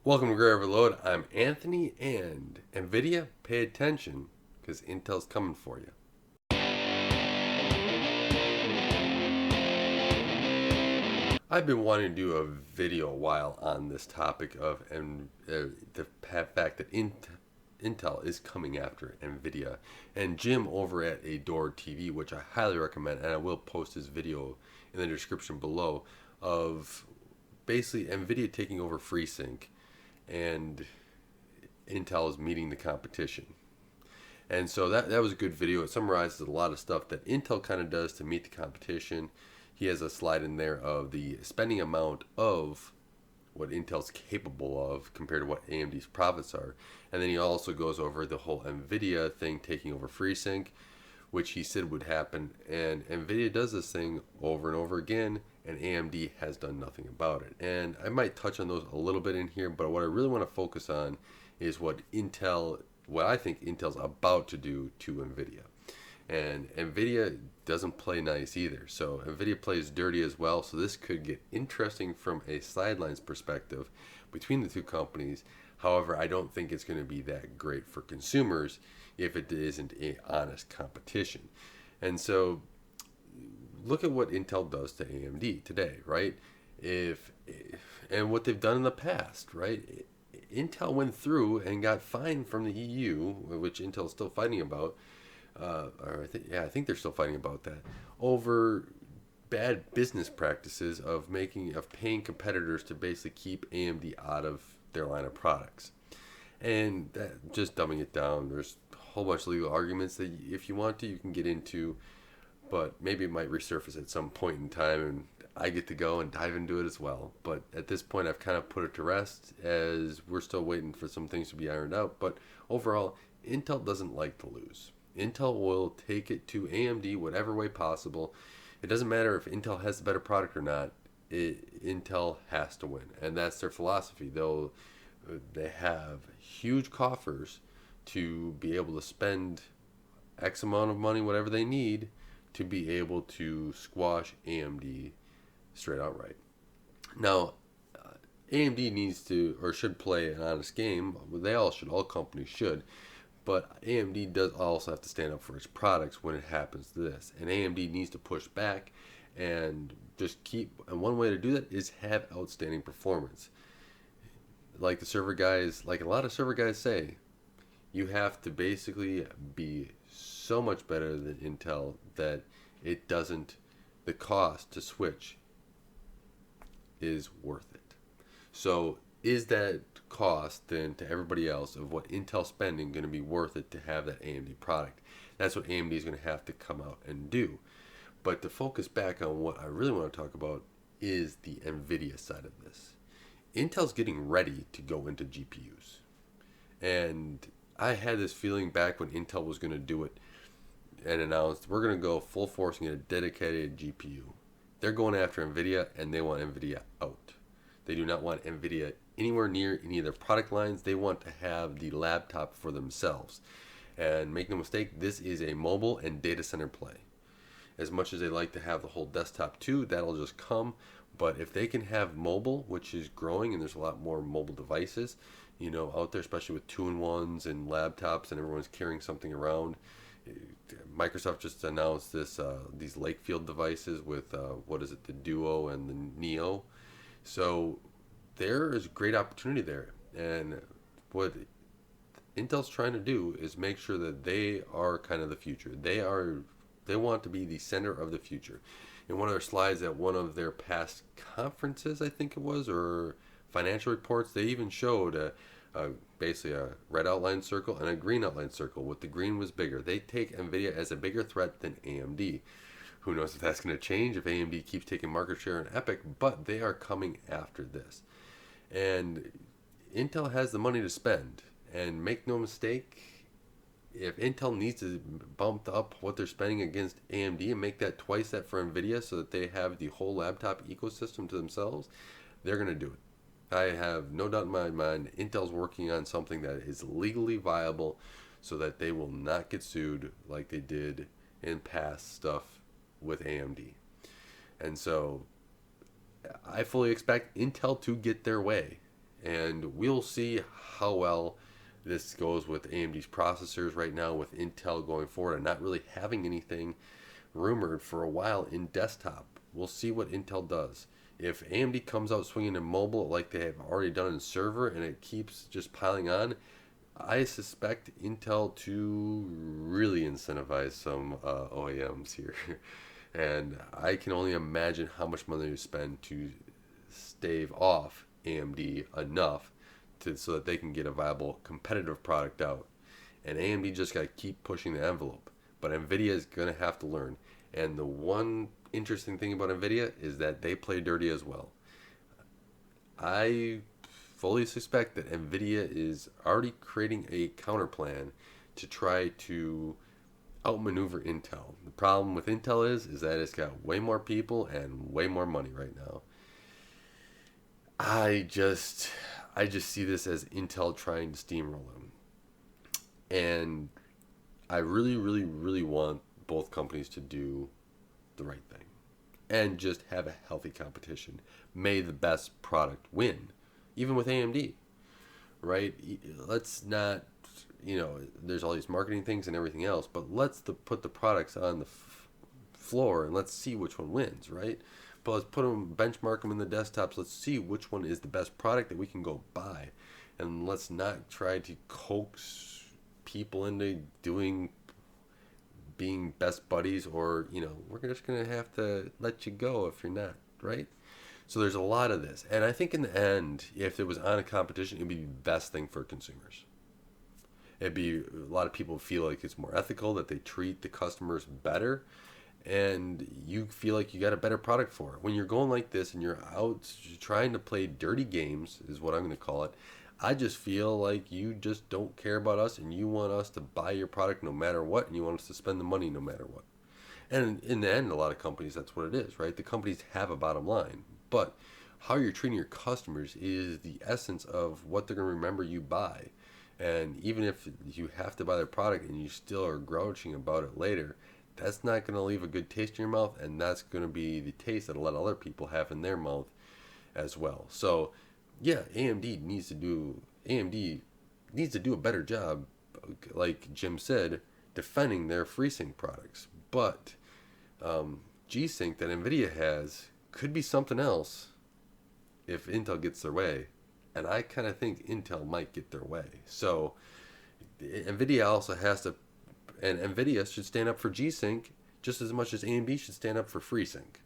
Welcome to Great Overload. I'm Anthony, and Nvidia, pay attention because Intel's coming for you. I've been wanting to do a video a while on this topic of the fact that Intel is coming after Nvidia. And Jim over at AdoredTV, which I highly recommend, and I will post his video in the description below, of basically Nvidia taking over Freesync and Intel is meeting the competition. And so that was a good video. It summarizes a lot of stuff that Intel kind of does to meet the competition. He has a slide in there of the spending amount of what Intel's capable of compared to what AMD's profits are. And then he also goes over the whole Nvidia thing taking over FreeSync, which he said would happen. And Nvidia does this thing over and over again, and AMD has done nothing about it. And I might touch on those a little bit in here, but what I really want to focus on is what I think Intel's about to do to Nvidia. And Nvidia doesn't play nice either. So Nvidia plays dirty as well. So this could get interesting from a sidelines perspective between the two companies. However, I don't think it's going to be that great for consumers if it isn't a honest competition. And so look at what Intel does to AMD today, right? And what they've done in the past, right? Intel went through and got fined from the EU, which Intel is still fighting about. I think they're still fighting about that over bad business practices of paying competitors to basically keep AMD out of their line of products. And that, just dumbing it down, there's a whole bunch of legal arguments that if you want to, you can get into, but maybe it might resurface at some point in time, and I get to go and dive into it as well. But at this point, I've kind of put it to rest as we're still waiting for some things to be ironed out. But overall, Intel doesn't like to lose. Intel will take it to AMD whatever way possible. It doesn't matter if Intel has the better product or not. Intel has to win, and that's their philosophy. They have huge coffers to be able to spend X amount of money, whatever they need, to be able to squash AMD straight outright. Now, AMD needs to or should play an honest game. All companies should. But AMD does also have to stand up for its products when it happens to this. And AMD needs to push back and and one way to do that is have outstanding performance. Like a lot of server guys say, you have to basically be so much better than Intel that the cost to switch is worth it. So is that cost then to everybody else of what Intel's spending going to be worth it to have that AMD product? That's what AMD is going to have to come out and do. But to focus back on what I really want to talk about is the Nvidia side of this. Intel's getting ready to go into GPUs. And I had this feeling back when Intel was going to do it and announced we're going to go full force and get a dedicated GPU. They're going after Nvidia, and they want Nvidia out. They do not want Nvidia anywhere near any of their product lines. They want to have the laptop for themselves. And make no mistake, this is a mobile and data center play. As much as they like to have the whole desktop too, that'll just come. But if they can have mobile, which is growing, and there's a lot more mobile devices, out there, especially with 2-in-1s and laptops, and everyone's carrying something around. Microsoft just announced these Lakefield devices with the Duo and the Neo. So there is a great opportunity there, and what Intel's trying to do is make sure that they are kind of the future. They want to be the center of the future. In one of their slides at one of their past conferences, I think it was, or financial reports, they even showed basically a red outline circle and a green outline circle. With the green was bigger. They take Nvidia as a bigger threat than AMD. Who knows if that's going to change if AMD keeps taking market share in Epic, but they are coming after this. And Intel has the money to spend. And make no mistake, if Intel needs to bump up what they're spending against AMD and make that twice that for Nvidia so that they have the whole laptop ecosystem to themselves, they're going to do it. I have no doubt in my mind Intel's working on something that is legally viable so that they will not get sued like they did in past stuff with AMD. And so I fully expect Intel to get their way. and we'll see how well this goes with AMD's processors right now, with Intel going forward and not really having anything rumored for a while in desktop. We'll see what Intel does. If AMD comes out swinging in mobile like they have already done in server and it keeps just piling on, I suspect Intel to really incentivize some OEMs here. And I can only imagine how much money to spend to stave off AMD enough so that they can get a viable competitive product out. And AMD just got to keep pushing the envelope. But Nvidia is going to have to learn. And the one interesting thing about Nvidia is that they play dirty as well. I fully suspect that Nvidia is already creating a counter plan to try to outmaneuver Intel. The problem with Intel is that it's got way more people and way more money right now. I just see this as Intel trying to steamroll them. And I really, really, really want both companies to do the right thing and just have a healthy competition. May the best product win, even with AMD, right? Let's not, there's all these marketing things and everything else, but let's put the products on the floor and let's see which one wins, right? But let's put them, benchmark them in the desktops. Let's see which one is the best product that we can go buy. And let's not try to coax people into being best buddies, or we're just gonna have to let you go if you're not, right? So there's a lot of this, and I think in the end, if it was on a competition, it'd be the best thing for consumers. It'd be, a lot of people feel like it's more ethical, that they treat the customers better, and you feel like you got a better product for it. When you're going like this and you're out trying to play dirty games, is what I'm going to call it, I just feel like you just don't care about us and you want us to buy your product no matter what, and you want us to spend the money no matter what. And in the end, a lot of companies, that's what it is, right? The companies have a bottom line, but how you're treating your customers is the essence of what they're going to remember you by. And even if you have to buy their product and you still are grouching about it later, that's not going to leave a good taste in your mouth, and that's going to be the taste that a lot of other people have in their mouth as well. So yeah, AMD needs to do a better job, like Jim said, defending their Freesync products. But G-Sync that Nvidia has could be something else if Intel gets their way. And I kind of think Intel might get their way. So Nvidia also has to, and Nvidia should stand up for G-Sync just as much as AMD should stand up for Freesync.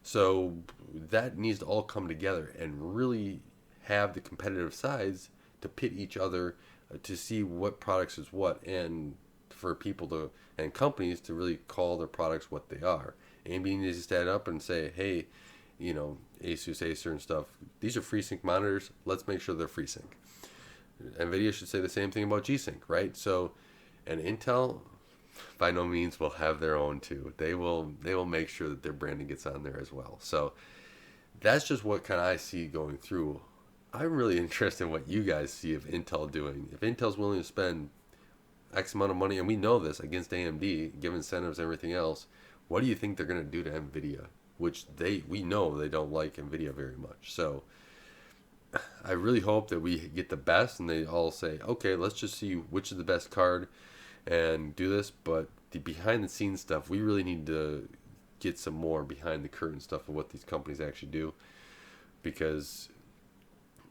So that needs to all come together and really have the competitive sides to pit each other to see what products is what, and for people to, and companies to really call their products what they are. AMD needs to stand up and say, hey, Asus, Acer and stuff, these are FreeSync monitors, let's make sure they're FreeSync. Nvidia should say the same thing about G-Sync, right? So, and Intel by no means will have their own too. They will make sure that their branding gets on there as well. So that's just what kind of I see going through. I'm really interested in what you guys see of Intel doing. If Intel's willing to spend X amount of money, and we know this, against AMD, give incentives and everything else, what do you think they're going to do to Nvidia? Which we know they don't like Nvidia very much. So I really hope that we get the best and they all say, okay, let's just see which is the best card and do this. But the behind the scenes stuff, we really need to get some more behind the curtain stuff of what these companies actually do, because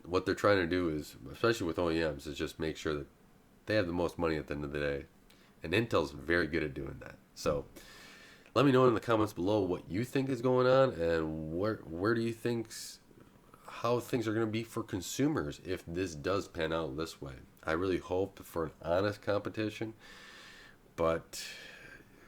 what they're trying to do is, especially with OEMs, is just make sure that they have the most money at the end of the day. And Intel's very good at doing that. So let me know in the comments below what you think is going on, and where do you think, how things are going to be for consumers if this does pan out this way. I really hope for an honest competition, but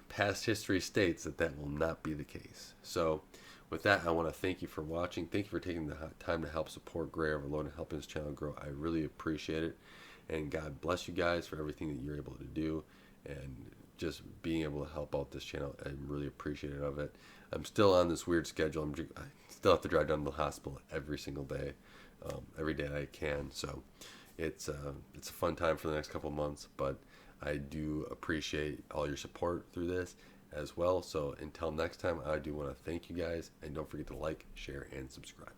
past history states that will not be the case. So with that, I want to thank you for watching. Thank you for taking the time to help support Gray Overload and helping this channel grow. I really appreciate it. And God bless you guys for everything that you're able to do, and just being able to help out this channel. I'm really appreciative of it. I'm still on this weird schedule. I still have to drive down to the hospital every single day, every day I can. So it's a fun time for the next couple months, but I do appreciate all your support through this as well. So until next time, I do want to thank you guys, and don't forget to like, share, and subscribe.